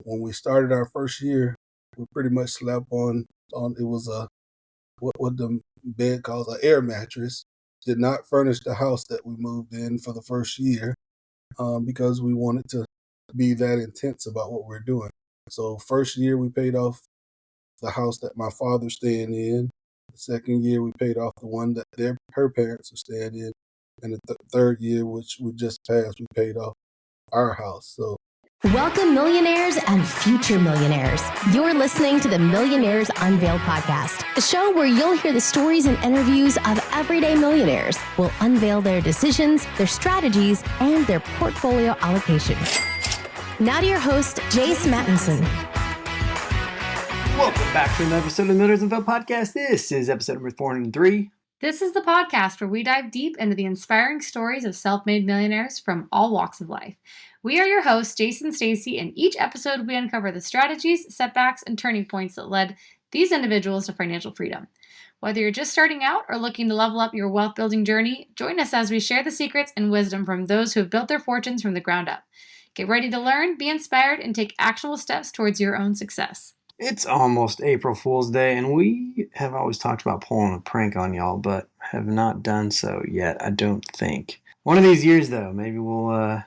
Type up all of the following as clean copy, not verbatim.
when we started our first year, we pretty much slept on it was a what the bed calls an air mattress. Did not furnish the house that we moved in for the first year because we wanted to be that intense about what we're doing. So first year we paid off the house that my father's staying in. The second year we paid off the one that her parents are staying in, and the third year, which we just passed, we paid off our house. So welcome, millionaires and future millionaires. You're listening to the Millionaires Unveiled podcast, a show where you'll hear the stories and interviews of everyday millionaires. We'll unveil their decisions, their strategies, and their portfolio allocation. Now to your host, Jace Mattinson. Welcome back to another episode of the Millionaires Unveiled podcast. This is episode number 403. This is the podcast where we dive deep into the inspiring stories of self-made millionaires from all walks of life. We are your hosts, Jason and Stacy, and each episode we uncover the strategies, setbacks, and turning points that led these individuals to financial freedom. Whether you're just starting out or looking to level up your wealth building journey, join us as we share the secrets and wisdom from those who have built their fortunes from the ground up. Get ready to learn, be inspired, and take actionable steps towards your own success. It's almost April Fool's Day, and we have always talked about pulling a prank on y'all, but have not done so yet, I don't think. One of these years, though, maybe we'll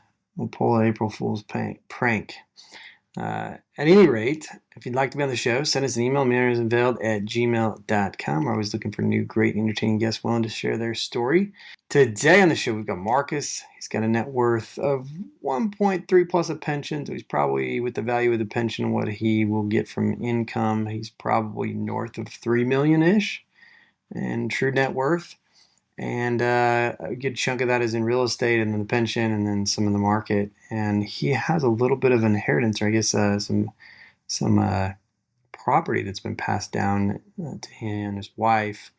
pull an April Fool's prank. At any rate, if you'd like to be on the show, send us an email, millionairesunveiled@gmail.com. We're always looking for new, great, entertaining guests willing to share their story. Today on the show, we've got Marcus. He's got a net worth of 1.3 plus a pension. So he's probably, with the value of the pension, what he will get from income, he's probably north of 3 million-ish in true net worth. And a good chunk of that is in real estate and then the pension and then some in the market. And he has a little bit of inheritance, or I guess some property that's been passed down to him and his wife.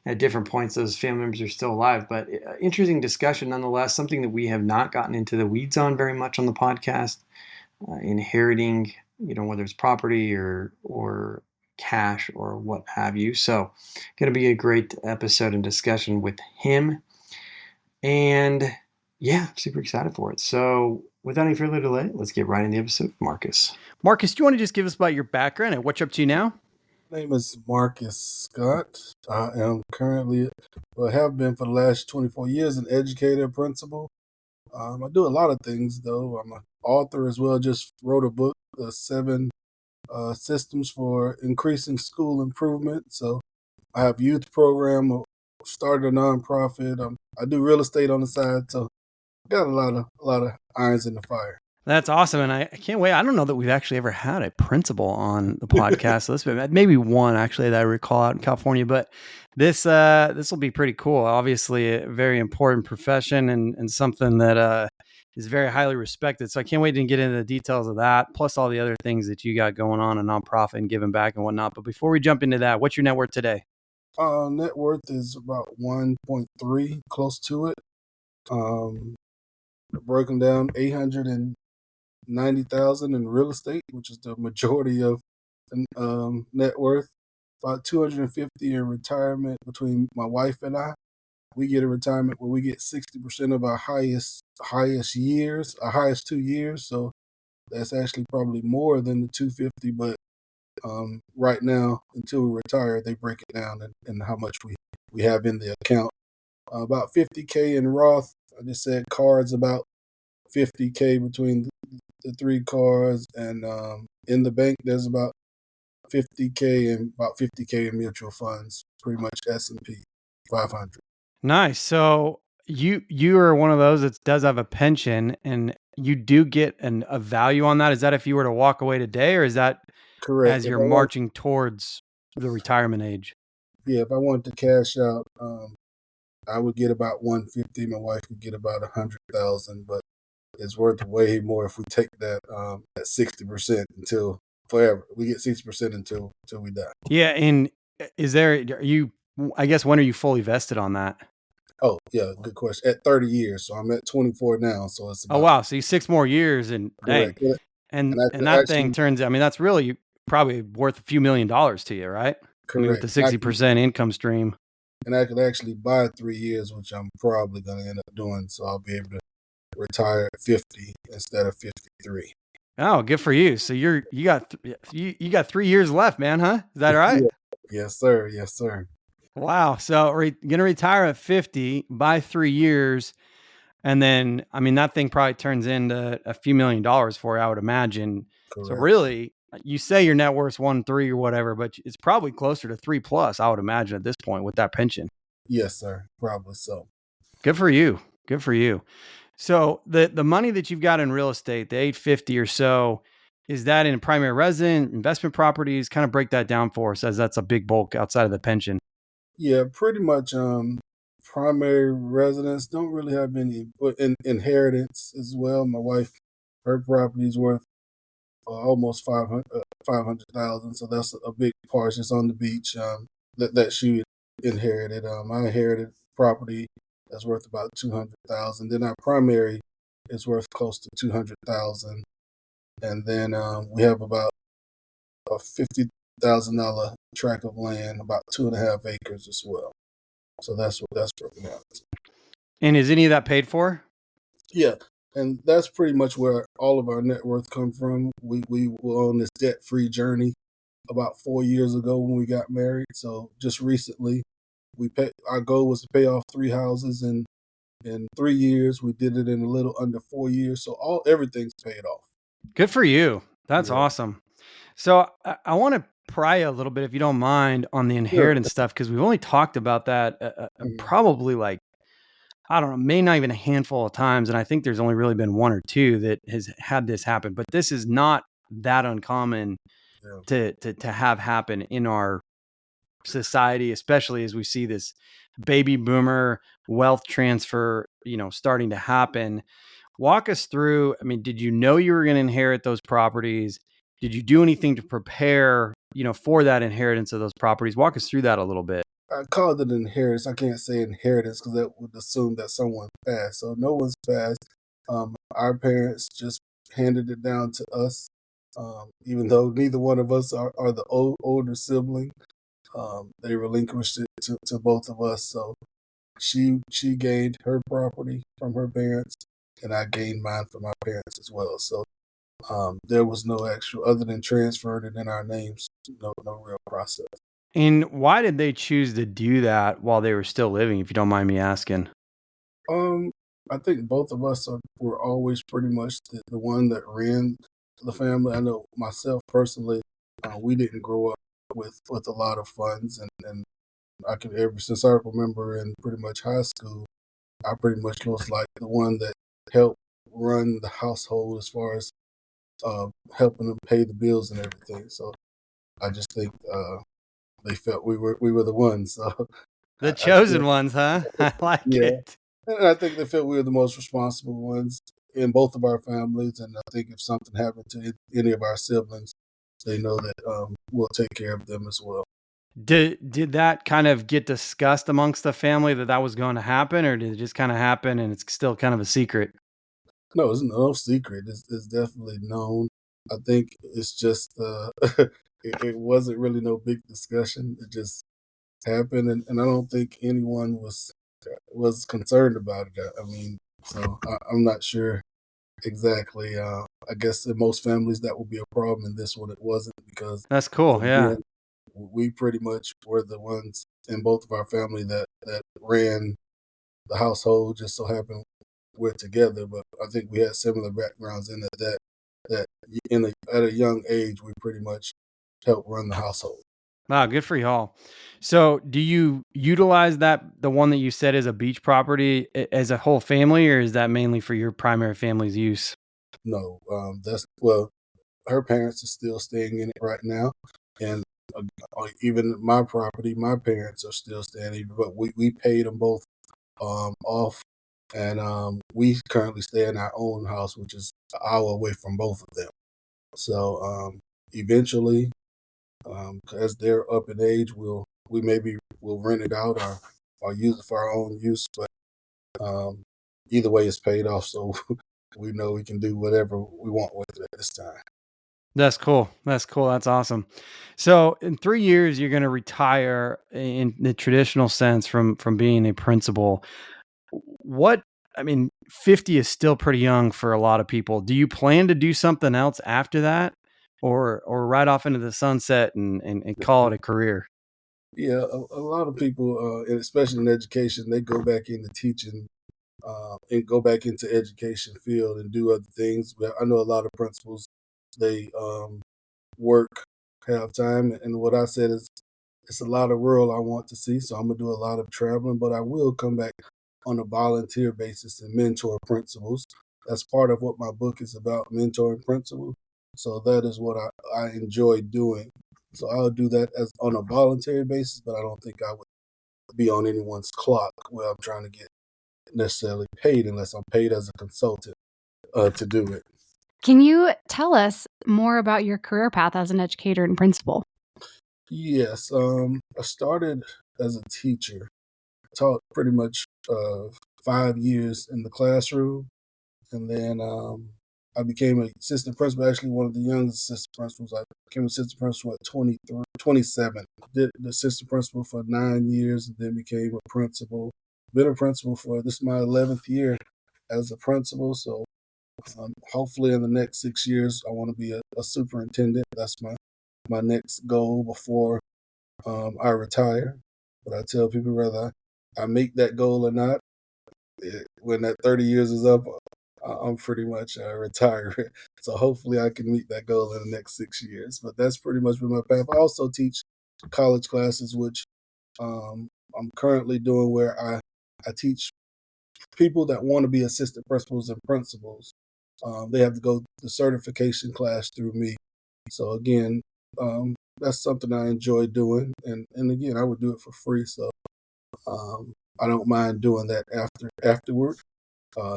At different points, those family members are still alive. But interesting discussion nonetheless, something that we have not gotten into the weeds on very much on the podcast. Inheriting, whether it's property or cash or what have you. So going to be a great episode and discussion with him. And yeah, super excited for it. So without any further delay, let's get right into the episode with Marcus. Marcus, do you want to just give us about your background and what you're up to now? My name is Marcus Scott. I am currently, have been for the last 24 years, an educator, principal. I do a lot of things, though. I'm an author as well. Just wrote a book, 7 systems for increasing school improvement. So I have youth program, started a nonprofit. I do real estate on the side. So got a lot of irons in the fire. That's awesome. And I can't wait. I don't know that we've actually ever had a principal on the podcast. Maybe one actually that I recall out in California, but this will be pretty cool. Obviously a very important profession and something that is very highly respected. So I can't wait to get into the details of that, plus all the other things that you got going on, a nonprofit and giving back and whatnot. But before we jump into that, what's your net worth today? Net worth is about 1.3, close to it. Broken down 890,000 in real estate, which is the majority of net worth. About 250 in retirement between my wife and I. We get a retirement where we get 60% of our highest years, our highest 2 years. So that's actually probably more than the 250. But right now, until we retire, they break it down and how much we have in the account. About 50K in Roth. I just said cards, about 50K between the 3 cards, and in the bank there's about 50K and about 50K in mutual funds, pretty much S&P 500. Nice. So you are one of those that does have a pension, and you do get a value on that. Is that if you were to walk away today, or is that correct as you're marching towards the retirement age? Yeah, if I wanted to cash out, I would get about 150. My wife would get about 100,000, but it's worth way more if we take that at 60% until forever. We get 60% until we die. Yeah, and I guess when are you fully vested on that? Oh, yeah, good question. At 30 years, so I'm at 24 now. So it's oh wow, so you 6 more years, and dang, and that thing turns. I mean, that's really probably worth a few $1 million to you, right? Correct. I mean, with the 60% income stream. And I could actually buy 3 years, which I'm probably going to end up doing. So I'll be able to retire at 50 instead of 53. Oh, good for you. So you got you got 3 years left, man, huh? Is that right? Yeah. Yes, sir. Yes, sir. Wow. So gonna retire at 50 by 3 years. And then, I mean, that thing probably turns into a few $1,000,000 for you, I would imagine. So Correct. really, you say your net worth's 1.3 or whatever, but it's probably closer to 3 plus, I would imagine at this point with that pension. Yes, sir. Probably so. Good for you. Good for you. So the money that you've got in real estate, the 850 or so, is that in primary resident, investment properties? Kind of break that down for us as that's a big bulk outside of the pension. Yeah, pretty much. Primary residents don't really have any, but inheritance as well. My wife, her property's worth almost 500,000. So that's a big part. It's on the beach. That she inherited. I inherited property that's worth about 200,000. Then our primary is worth close to 200,000, and then we have about a $50,000 tract of land, about 2.5 acres as well. So that's what that's broken out. And is any of that paid for? Yeah, and that's pretty much where all of our net worth come from. We were on this debt free journey about 4 years ago when we got married. So just recently, our goal was to pay off 3 houses in 3 years. We did it in a little under 4 years. So everything's paid off. Good for you. That's Yeah. awesome. So I want to pry a little bit, if you don't mind, on the Sure. inheritance stuff, because we've only talked about that Mhm. probably like, I don't know, maybe not even a handful of times. And I think there's only really been one or two that has had this happen. But this is not that uncommon Yeah. to have happen in our society, especially as we see this baby boomer wealth transfer, starting to happen. Walk us through. I mean, did you know you were going to inherit those properties? Did you do anything to prepare, for that inheritance of those properties? Walk us through that a little bit. I call it inheritance. I can't say inheritance because that would assume that someone passed. So no one's passed. Our parents just handed it down to us, even though neither one of us are the older sibling. They relinquished it to both of us. So she gained her property from her parents, and I gained mine from my parents as well. So there was no actual, other than transferring it in our names, no real process. And why did they choose to do that while they were still living, if you don't mind me asking? Um, I think both of us were always pretty much the one that ran the family. I know myself personally, we didn't grow up with a lot of funds, and I can ever since I remember in pretty much high school, I pretty much was like the one that helped run the household as far as helping them pay the bills and everything. So I just think they felt we were the ones. So The I chosen feel, ones, huh? I like yeah, it. and I think they felt we were the most responsible ones in both of our families. And I think if something happened to any of our siblings, they know that we'll take care of them as well. Did that kind of get discussed amongst the family that was going to happen, or did it just kind of happen and it's still kind of a secret? No, it's no secret. It's definitely known. I think it's just it wasn't really no big discussion. It just happened, and I don't think anyone was concerned about it. I mean, so I'm not sure exactly. I guess in most families that would be a problem. In this one, it wasn't because That's cool. Yeah. again, we pretty much were the ones in both of our family that ran the household. Just so happened we're together, but I think we had similar backgrounds in that at a young age we pretty much helped run the household. Wow, good for y'all. So, do you utilize the one that you said is a beach property as a whole family, or is that mainly for your primary family's use? No, that's well, her parents are still staying in it right now, and uh, even my property, my parents are still staying in it, but we paid them both off, and we currently stay in our own house, which is an hour away from both of them. So eventually, as they're up in age, we maybe will rent it out or use it for our own use. But um, either way, it's paid off, so we know we can do whatever we want with it at this time. That's cool. That's cool. That's awesome. So, in 3 years, you're going to retire in the traditional sense from being a principal. What I mean, 50 is still pretty young for a lot of people. Do you plan to do something else after that, or right off into the sunset and call it a career? Yeah, a lot of people, and especially in education, they go back into teaching and go back into education field and do other things. But I know a lot of principals, they work half time, and what I said is it's a lot of world I want to see, so I'm gonna do a lot of traveling, but I will come back on a volunteer basis and mentor principals. That's part of what my book is about, mentoring principals. So that is what I enjoy doing. So I'll do that as on a voluntary basis, but I don't think I would be on anyone's clock where I'm trying to get necessarily paid unless I'm paid as a consultant to do it. Can you tell us more about your career path as an educator and principal? Yes, I started as a teacher, taught pretty much 5 years in the classroom, and then I became an assistant principal, actually one of the youngest assistant principals. I became assistant principal at 23, 27. Did the assistant principal for 9 years, and then became a principal. Been a principal for this is my 11th year as a principal, so hopefully in the next 6 years I want to be a superintendent. That's my next goal before I retire. But I tell people whether I make that goal or not, when that 30 years is up, I'm pretty much retired. So hopefully I can meet that goal in the next 6 years. But that's pretty much been my path. I also teach college classes, which I'm currently doing where I teach people that want to be assistant principals and principals. They have to go the certification class through me. So again, that's something I enjoy doing, and again, I would do it for free. So I don't mind doing that afterward.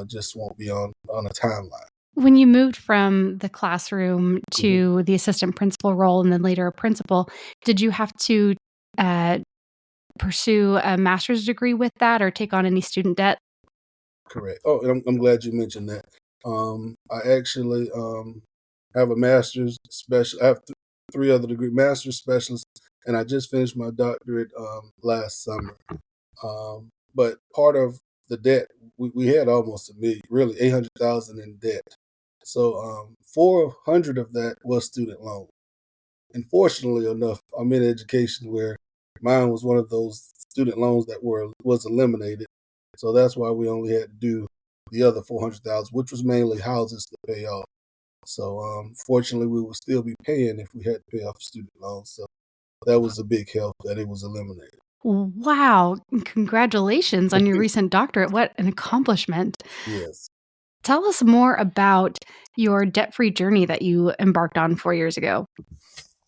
Just won't be on a timeline. When you moved from the classroom to the assistant principal role and then later a principal, did you have to uh, pursue a master's degree with that or take on any student debt? Correct. Oh, and I'm glad you mentioned that. I actually have a master's special. I have three other degree master's specialist, and I just finished my doctorate last summer. But part of the debt, we had almost a million, really 800,000 in debt. So 400 of that was student loan. And fortunately enough, I'm in education where mine was one of those student loans that was eliminated. So that's why we only had to do the other 400,000, which was mainly houses to pay off. So fortunately, we would still be paying if we had to pay off student loans. So that was a big help that it was eliminated. Wow. Congratulations on your recent doctorate. What an accomplishment. Yes. Tell us more about your debt free journey that you embarked on 4 years ago.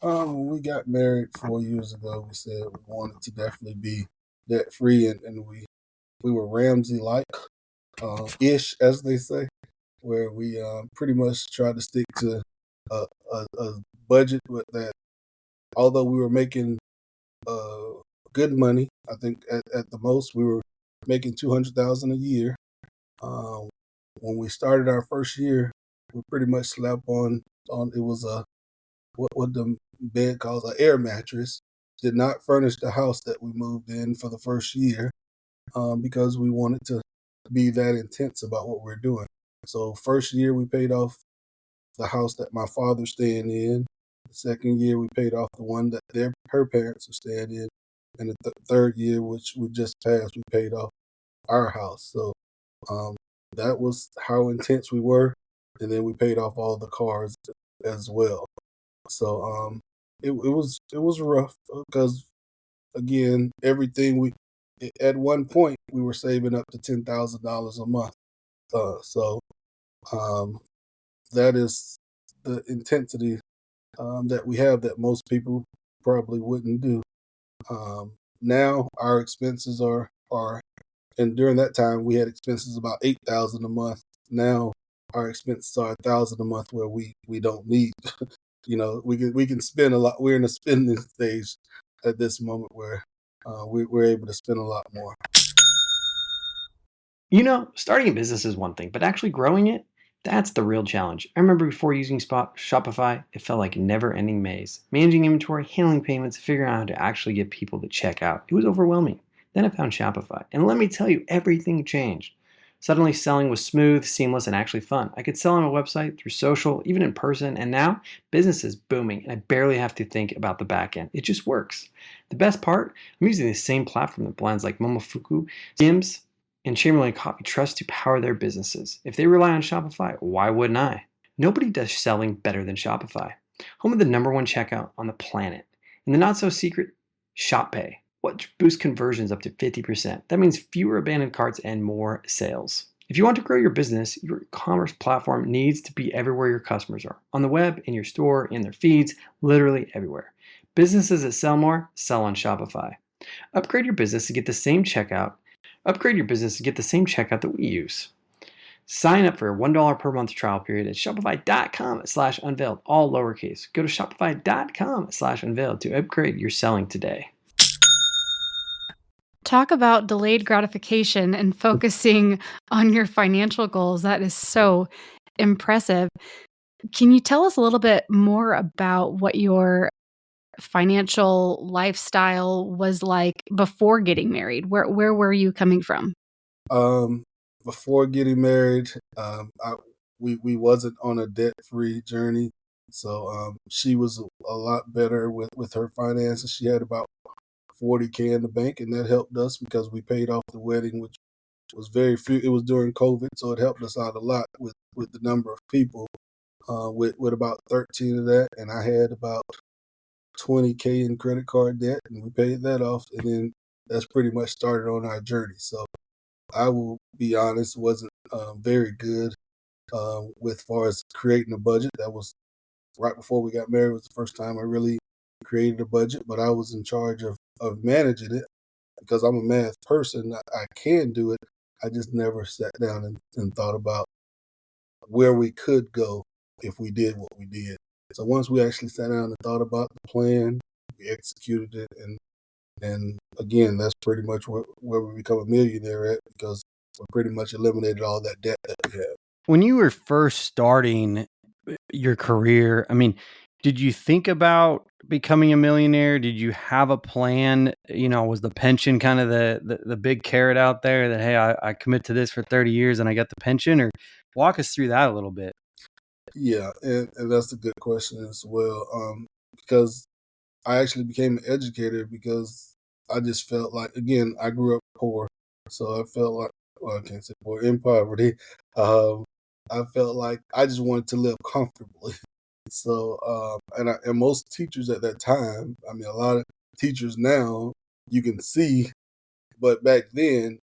When we got married 4 years ago, we said we wanted to definitely be debt free, and we were Ramsey like ish, as they say, where we pretty much tried to stick to a budget with that. Although we were making uh, good money, I think at the most we were making 200,000 a year. Um, when we started our first year, we pretty much slept on it was a what the bed calls an air mattress. Did not furnish the house that we moved in for the first year because we wanted to be that intense about what we're doing. So first year we paid off the house that my father's staying in. The second year we paid off the one that her parents are staying in, and the third year, which we just passed, we paid off our house. So um, that was how intense we were, and then we paid off all the cars as well. So it was rough because again everything we at one point we were saving up to $10,000 a month. So um, that is the intensity that we have that most people probably wouldn't do. Now our expenses are and during that time we had expenses about 8,000 a month. Now our expenses are 1,000 a month where we don't need. We can spend a lot. We're in a spending stage at this moment where we're able to spend a lot more. Starting a business is one thing, but actually growing it, that's the real challenge. I remember before using Shopify, it felt like a never-ending maze. Managing inventory, handling payments, figuring out how to actually get people to check out. It was overwhelming. Then I found Shopify, and let me tell you, everything changed. Suddenly, selling was smooth, seamless, and actually fun. I could sell on a website, through social, even in person, and now business is booming, and I barely have to think about the back end. It just works. The best part, I'm using the same platform that brands like Momofuku, Gyms, and Chamberlain Coffee trust to power their businesses. If they rely on Shopify, why wouldn't I? Nobody does selling better than Shopify. Home of the #1 checkout on the planet. And the not so secret Shop Pay. What boosts conversions up to 50%? That means fewer abandoned carts and more sales. If you want to grow your business, your commerce platform needs to be everywhere your customers are. On the web, in your store, in their feeds, literally everywhere. Businesses that sell more sell on Shopify. Upgrade your business to get the same checkout. Upgrade your business to get the same checkout that we use. Sign up for a $1 per month trial period at shopify.com/unveiled, all lowercase. Go to shopify.com/unveiled to upgrade your selling today. Talk about delayed gratification and focusing on your financial goals. That is so impressive. Can you tell us a little bit more about what your financial lifestyle was like before getting married? Where were you coming from? Um, Before getting married, we wasn't on a debt free journey. So she was a lot better with her finances. She had about 40K in the bank, and that helped us because we paid off the wedding, which was very few. It was during COVID, so it helped us out a lot with the number of people. With about 13 of that, and I had about 20K in credit card debt, and we paid that off, and then that's pretty much started on our journey. So I will be honest, wasn't very good with far as creating a budget. That was right before we got married. Was the first time I really created a budget, but I was in charge of managing it because I'm a math person. I can do it. I just never sat down and thought about where we could go if we did what we did. So once we actually sat down and thought about the plan, we executed it, and again, that's pretty much where we become a millionaire at because we pretty much eliminated all that debt that we have. When you were first starting your career, I mean, did you think about becoming a millionaire? Did you have a plan? Was the pension kind of the big carrot out there that, hey, I commit to this for 30 years and I get the pension? Or walk us through that a little bit. Yeah, and that's a good question as well. Because I actually became an educator because I just felt like, again, I grew up poor, so I felt like, well, I can't say poor, in poverty. Um, I felt like I just wanted to live comfortably. So, and most teachers at that time, I mean, a lot of teachers now you can see, but back then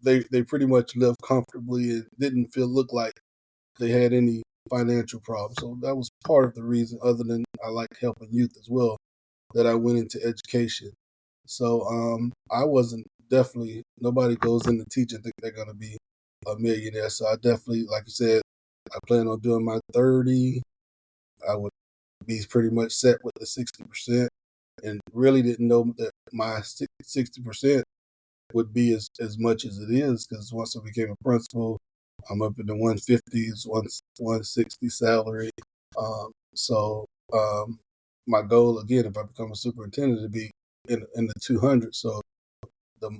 they pretty much lived comfortably and didn't look like they had any financial problems. So that was part of the reason, other than I like helping youth as well, that I went into education. So I wasn't definitely nobody goes into teaching think they're gonna be a millionaire. So I definitely, like you said, I plan on doing my 30. I would be pretty much set with the 60%, and really didn't know that my 60% would be as much as it is because once I became a principal, I'm up in the 150s, 160 salary. So my goal again, if I become a superintendent, to be in the 200. So the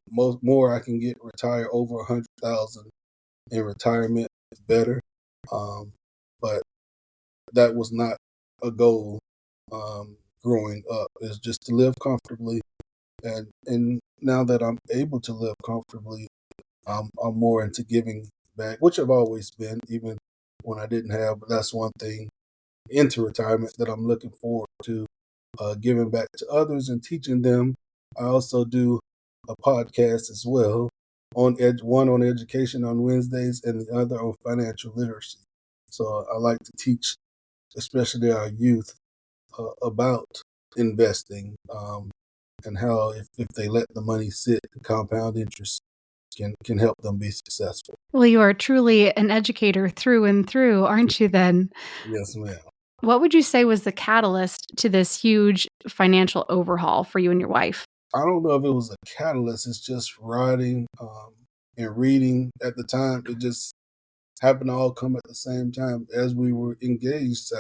more I can get retire over 100,000 in retirement, is better. But that was not a goal growing up. It's just to live comfortably, and now that I'm able to live comfortably, I'm more into giving back, which I've always been, even when I didn't have. But that's one thing into retirement that I'm looking forward to, giving back to others and teaching them. I also do a podcast as well one on education on Wednesdays and the other on financial literacy. So I like to teach, especially our youth, about investing and how if they let the money sit and compound interest can help them be successful. Well, you are truly an educator through and through, aren't you then? Yes, ma'am. What would you say was the catalyst to this huge financial overhaul for you and your wife? I don't know if it was a catalyst. It's just writing and reading at the time. It just happened to all come at the same time as we were engaged.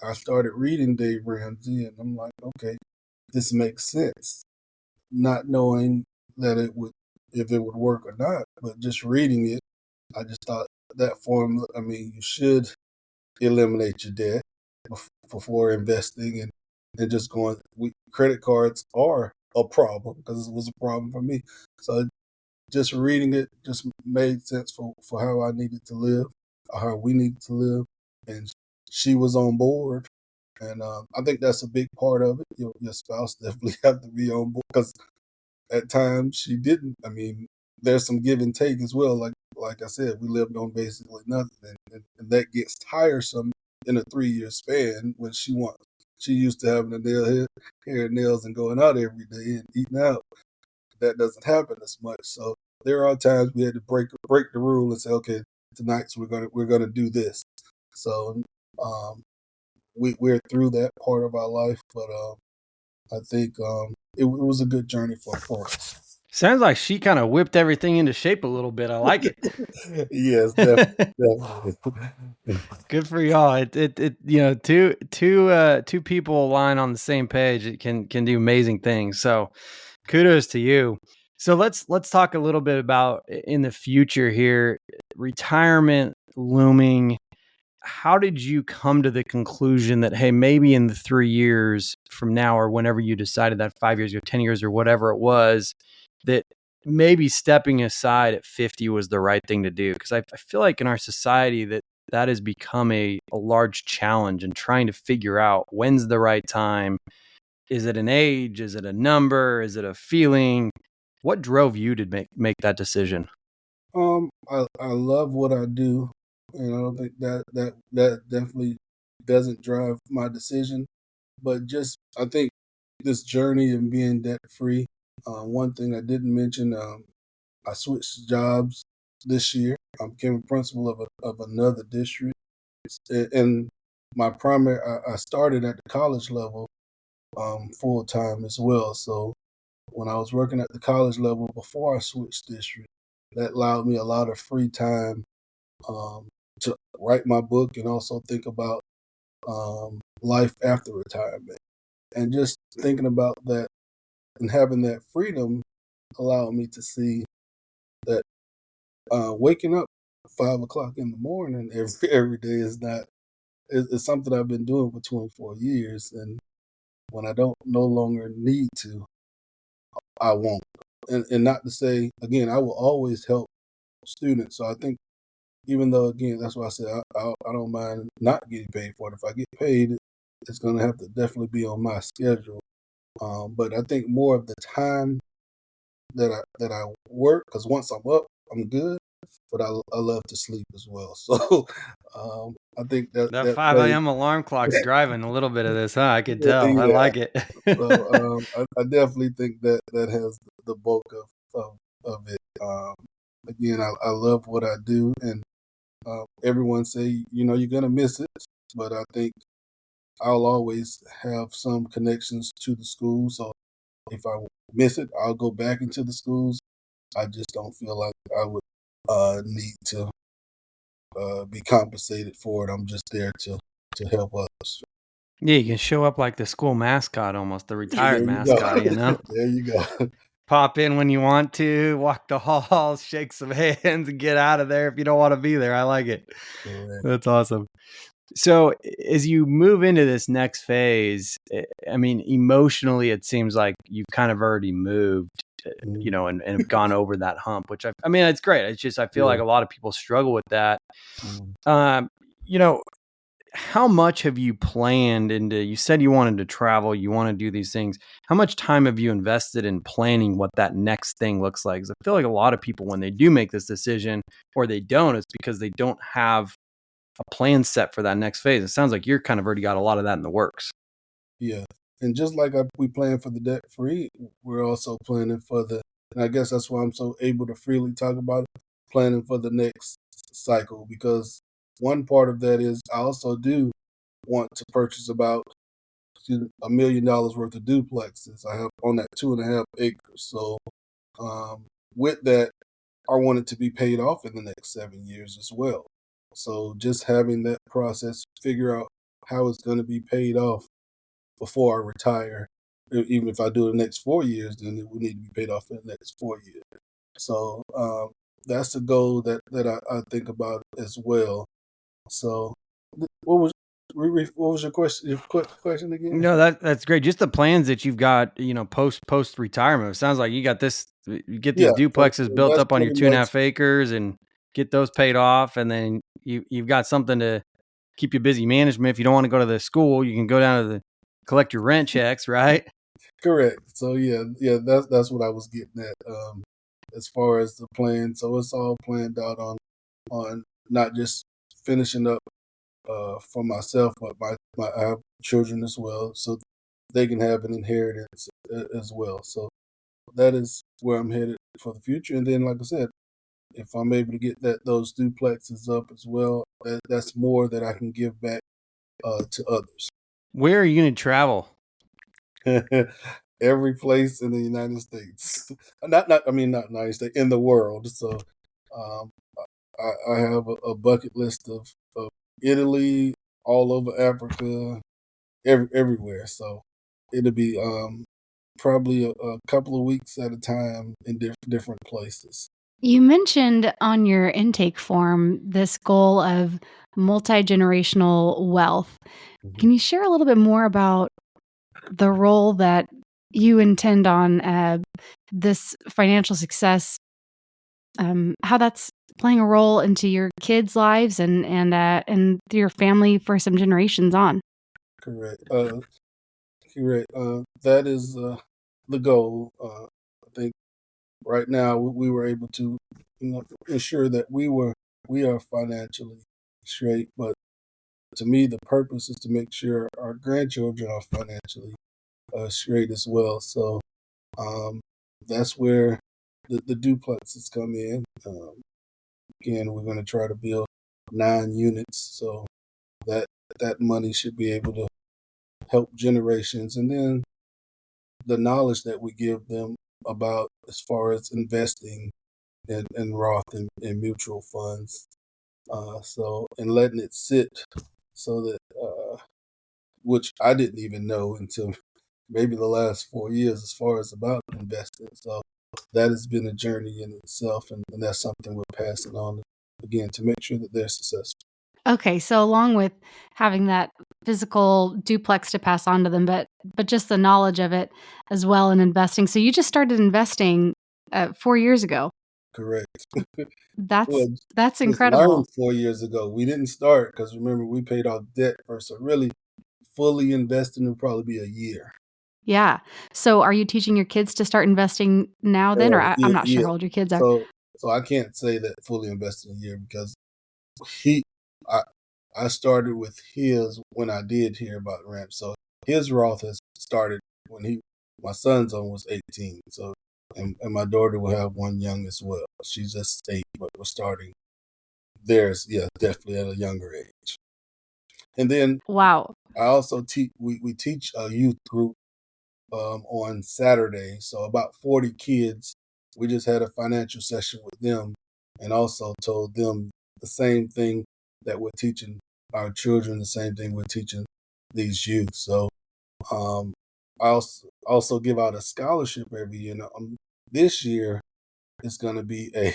I started reading Dave Ramsey, and I'm like, okay, this makes sense. Not knowing that if it would work or not, but just reading it, I just thought that formula, you should eliminate your debt before investing and just going. Credit cards are a problem because it was a problem for me. So just reading it just made sense for how I needed to live, or how we needed to live, and she was on board. And I think that's a big part of it. Your spouse definitely have to be on board because at times she didn't. There's some give and take as well. Like I said, we lived on basically nothing, and that gets tiresome in a 3-year span when she used to having a hair and nails and going out every day and eating out. That doesn't happen as much. So there are times we had to break the rule and say, okay, tonight we're gonna do this. So we're through that part of our life, but I think it was a good journey for us. Sounds like she kind of whipped everything into shape a little bit. I like it. Yes, definitely. Good for y'all. Two people align on the same page. It can do amazing things. So kudos to you. So let's talk a little bit about in the future here, retirement looming. How did you come to the conclusion that, hey, maybe in the 3 years from now, or whenever you decided that 5 years or 10 years or whatever it was, that maybe stepping aside at 50 was the right thing to do? Because I feel like in our society that has become a large challenge, and trying to figure out when's the right time. Is it an age? Is it a number? Is it a feeling? What drove you to make that decision? I love what I do, and I don't think that definitely doesn't drive my decision. But just I think this journey and being debt free. One thing I didn't mention, I switched jobs this year. I became a principal of another district, and my primary. I started at the college level full time as well. So when I was working at the college level before I switched district, that allowed me a lot of free time um, to write my book and also think about life after retirement. And just thinking about that and having that freedom allowed me to see that waking up 5 o'clock in the morning every day is not is something I've been doing for 24 years, and when I don't no longer need to, I won't. And not to say again, I will always help students. So I think even though again, that's why I said I don't mind not getting paid for it. If I get paid, it's going to have to definitely be on my schedule. But I think more of the time that I work, because once I'm up, I'm good. But I love to sleep as well. So I think That that 5 plays. a.m. alarm clock's driving a little bit of this, huh? I could tell. I Yeah. like it. So I definitely think that has the bulk of it. Again, I love what I do, and everyone say you're gonna miss it, but I think I'll always have some connections to the school. So if I miss it, I'll go back into the schools. I just don't feel like I would need to be compensated for it. I'm just there to help others. Yeah, you can show up like the school mascot, almost the retired There you go. mascot, you know? There you go. Pop in when you want to, walk the halls, shake some hands, and get out of there if you don't want to be there. I like it. Correct. That's awesome. So as you move into this next phase, emotionally, it seems like you've kind of already moved, and have gone over that hump, which it's great. It's just, I feel like Yeah. a lot of people struggle with that. Mm. You know, how much have you planned into, you said you wanted to travel, you want to do these things. How much time have you invested in planning what that next thing looks like? 'Cause I feel like a lot of people, when they do make this decision or they don't, it's because they don't have a plan set for that next phase. It sounds like you're kind of already got a lot of that in the works. Yeah. And just like we plan for the debt free, we're also planning for and I guess that's why I'm so able to freely talk about it, planning for the next cycle, because one part of that is I also do want to purchase about $1 million worth of duplexes. I have on that 2.5 acres. So with that, I want it to be paid off in the next 7 years as well. So just having that process, figure out how it's going to be paid off before I retire. Even if I do the next 4 years, then it will need to be paid off in the next 4 years. So that's the goal that I think about as well. So, what was what was your question? Your question again? No, that's great. Just the plans that you've got, post retirement. It sounds like you got this. You get these Yeah, so duplexes built that's up on your pretty two and a much half acres, and get those paid off, and then you've got something to keep you busy. Management. If you don't want to go to the school, you can go down to the collect your rent checks, right? correct. So yeah, that's what I was getting at. As far as the plan, so it's all planned out on not just finishing up for myself, but I have children as well, so they can have an inheritance as well. So that is where I'm headed for the future. And then, like I said, if I'm able to get those duplexes up as well, that's more that I can give back to others. Where are you going to travel? Every place in the United States, I mean not United States, in the world. So um, I have a bucket list of Italy, all over Africa, everywhere. So it'll be probably a couple of weeks at a time in different places. You mentioned on your intake form this goal of multi-generational wealth. Can you share a little bit more about the role that you intend on this financial success, how that's playing a role into your kids' lives and your family for some generations on? Correct. Correct. That is the goal. I think right now we were able to, ensure that we are financially straight. But to me, the purpose is to make sure our grandchildren are financially straight as well. So um, that's where the duplexes come in. Again, we're going to try to build 9 units, so that that money should be able to help generations, and then the knowledge that we give them about as far as investing in Roth and mutual funds. So and letting it sit so that which I didn't even know until maybe the last 4 years as far as about investing. So that has been a journey in itself, and that's something we're passing on again to make sure that they're successful. Okay, so along with having that physical duplex to pass on to them, but just the knowledge of it as well in investing. So you just started investing 4 years ago. Correct. That's Well, that's just incredible. learned 4 years ago. We didn't start because remember we paid off debt first. So really, fully investing will probably be a year. Yeah. So are you teaching your kids to start investing now then? Or I'm Yeah, not sure yeah. how old your kids are. So I can't say that fully invested in a year because he, I, I started with his when I did hear about ramp. So his Roth has started when my son's on was 18. So and my daughter will have one young as well. She's just 8, but we're starting theirs. Yeah, definitely at a younger age. And then Wow. I also teach. We teach a youth group on Saturday. So about 40 kids. We just had a financial session with them and also told them the same thing that we're teaching our children, the same thing we're teaching these youth. So um, I also give out a scholarship every year. Now, this year it's going to be a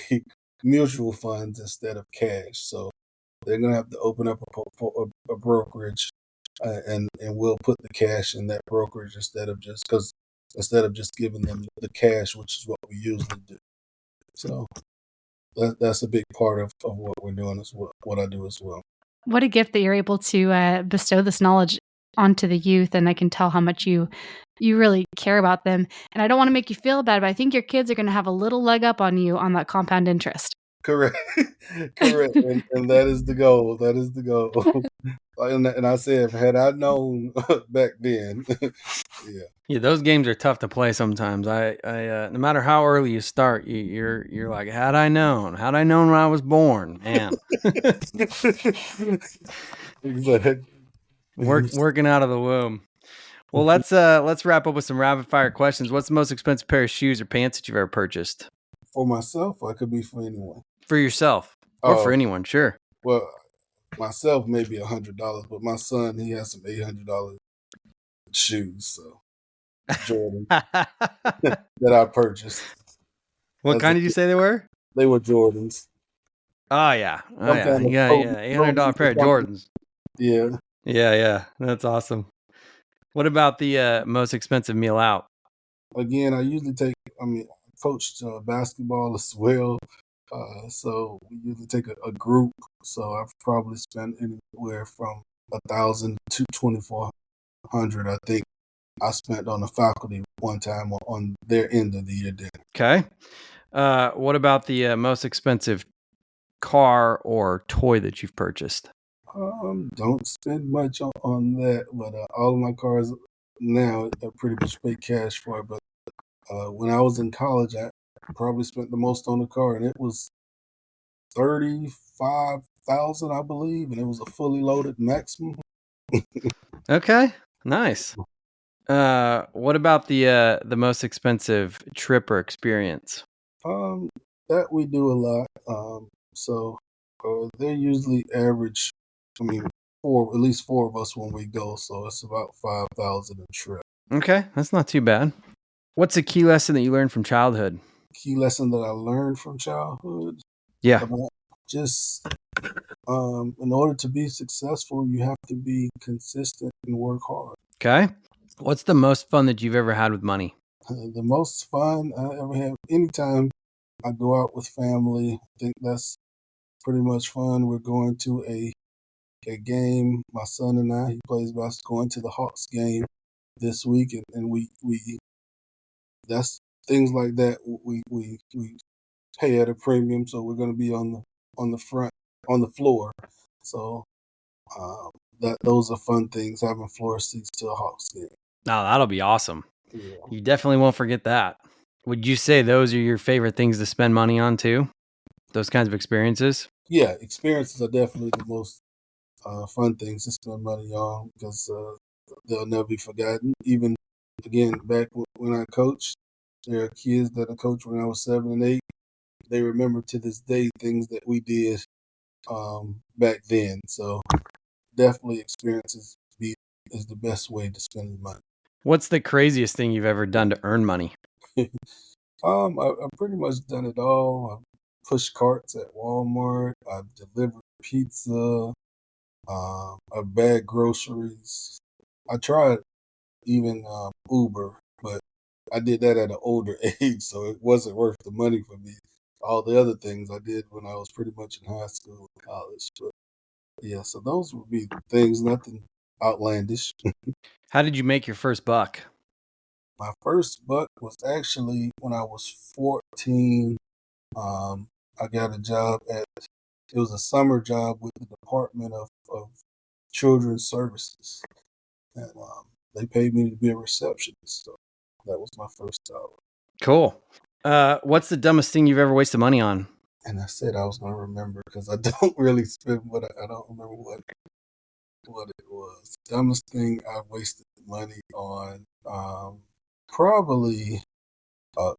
mutual funds instead of cash. So they're going to have to open up a brokerage and we'll put the cash in that brokerage instead of just giving them the cash, which is what we usually do. So that's a big part of what we're doing as well, what I do as well. What a gift that you're able to bestow this knowledge onto the youth, and I can tell how much you really care about them. And I don't want to make you feel bad, but I think your kids are going to have a little leg up on you on that compound interest. Correct, correct, and that is the goal. That is the goal. And I said, had I known back then, yeah. Yeah, those games are tough to play sometimes. No matter how early you start, you're like, had I known when I was born, man. Exactly. Working out of the womb. Well, let's wrap up with some rapid fire questions. What's the most expensive pair of shoes or pants that you've ever purchased? For myself, I could be for anyone. For yourself or for anyone, sure. Well, myself maybe $100, but my son he has some $800 shoes, so Jordan that I purchased. What As kind a did you say they were? They were Jordans. Oh yeah. Oh Some yeah. kind of Yeah. Kobe, Yeah. $800 pair of something. Jordans. Yeah. Yeah. Yeah. That's awesome. What about the most expensive meal out? Again, I usually take. I coached basketball as well. So we usually take a group. So I've probably spent anywhere from 1,000 to 2,400. I think I spent on the faculty one time on their end of the year dinner. Okay. What about the most expensive car or toy that you've purchased? Don't spend much on that, but all of my cars now are pretty much paid cash for. But when I was in college, I probably spent the most on the car, and it was 35,000, I believe, and it was a fully loaded Maximum. Okay. Nice. What about the most expensive trip or experience? That we do a lot. So they're usually average. I mean, at least four of us when we go, so it's about 5,000 a trip. Okay, that's not too bad. What's a key lesson that you learned from childhood? Key lesson that I learned from childhood Yeah. about just in order to be successful, you have to be consistent and work hard. Okay. What's the most fun that you've ever had with money? The most fun I ever have anytime I go out with family. I think that's pretty much fun. We're going to a game. My son and I, he plays basketball, going to the Hawks game this week, and we that's things like that. We pay at a premium, so we're going to be on the front on the floor. So those are fun things, having floor seats to a Hawks game. Oh, that'll be awesome. Yeah. You definitely won't forget that. Would you say those are your favorite things to spend money on too? Those kinds of experiences? Yeah, experiences are definitely the most fun things to spend money on because they'll never be forgotten. Even again, back when I coached, there are kids that I coached when I was 7 and 8. They remember to this day things that we did back then. So definitely experiences is the best way to spend money. What's the craziest thing you've ever done to earn money? I've pretty much done it all. I've pushed carts at Walmart. I've delivered pizza. I've bagged groceries. I tried even Uber, but I did that at an older age, so it wasn't worth the money for me. All the other things I did when I was pretty much in high school and college. But yeah, so those would be things, nothing outlandish. How did you make your first buck? My first buck was actually when I was 14. I got a job it was a summer job with the Department of Children's Services. And they paid me to be a receptionist. So that was my first job. Cool. What's the dumbest thing you've ever wasted money on? And I said I was going to remember because I don't really spend, but I don't remember what it was. Dumbest thing I wasted money on, probably a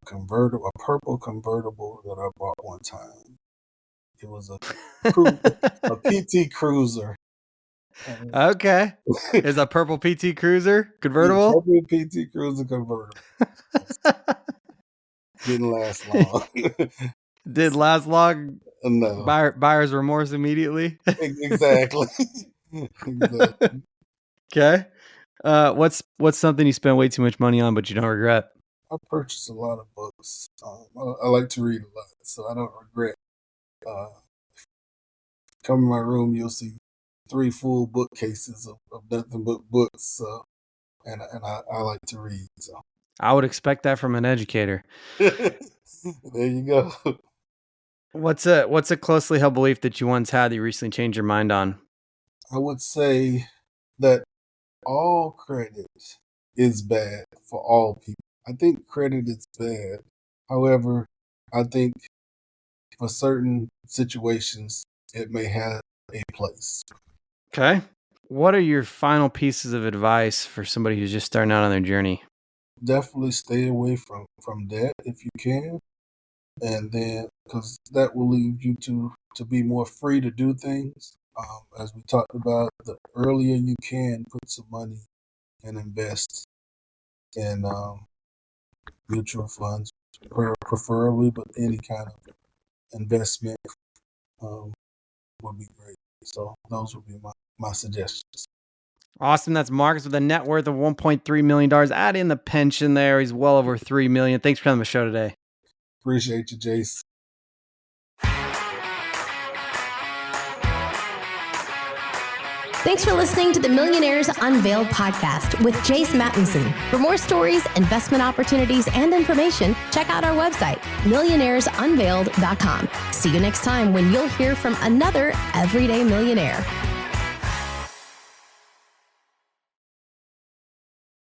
convertible, a purple convertible that I bought one time. It was a PT Cruiser. Okay. Is a purple PT Cruiser convertible? Purple PT Cruiser convertible. Didn't last long. Did last long? No. Buyer's remorse immediately. Exactly. Exactly. Okay. What's something you spent way too much money on but you don't regret? I purchased a lot of books. I like to read a lot, so I don't regret. Come in my room, you'll see 3 full bookcases of nothing but books. And I like to read. So I would expect that from an educator. there you go. What's a closely held belief that you once had that you recently changed your mind on? I would say that all credit is bad for all people. I think credit is bad. However, I think for certain situations, it may have a place. Okay. What are your final pieces of advice for somebody who's just starting out on their journey? Definitely stay away from debt if you can, and then because that will lead you to be more free to do things. As we talked about, the earlier you can put some money and invest in mutual funds, preferably, but any kind of investment would be great. So those would be my suggestions. Awesome. That's Marcus with a net worth of $1.3 million. Add in the pension there. He's well over $3 million. Thanks for coming on the show today. Appreciate you, Jace. Thanks for listening to the Millionaires Unveiled podcast with Jace Mattinson. For more stories, investment opportunities, and information, check out our website, millionairesunveiled.com. See you next time when you'll hear from another everyday millionaire.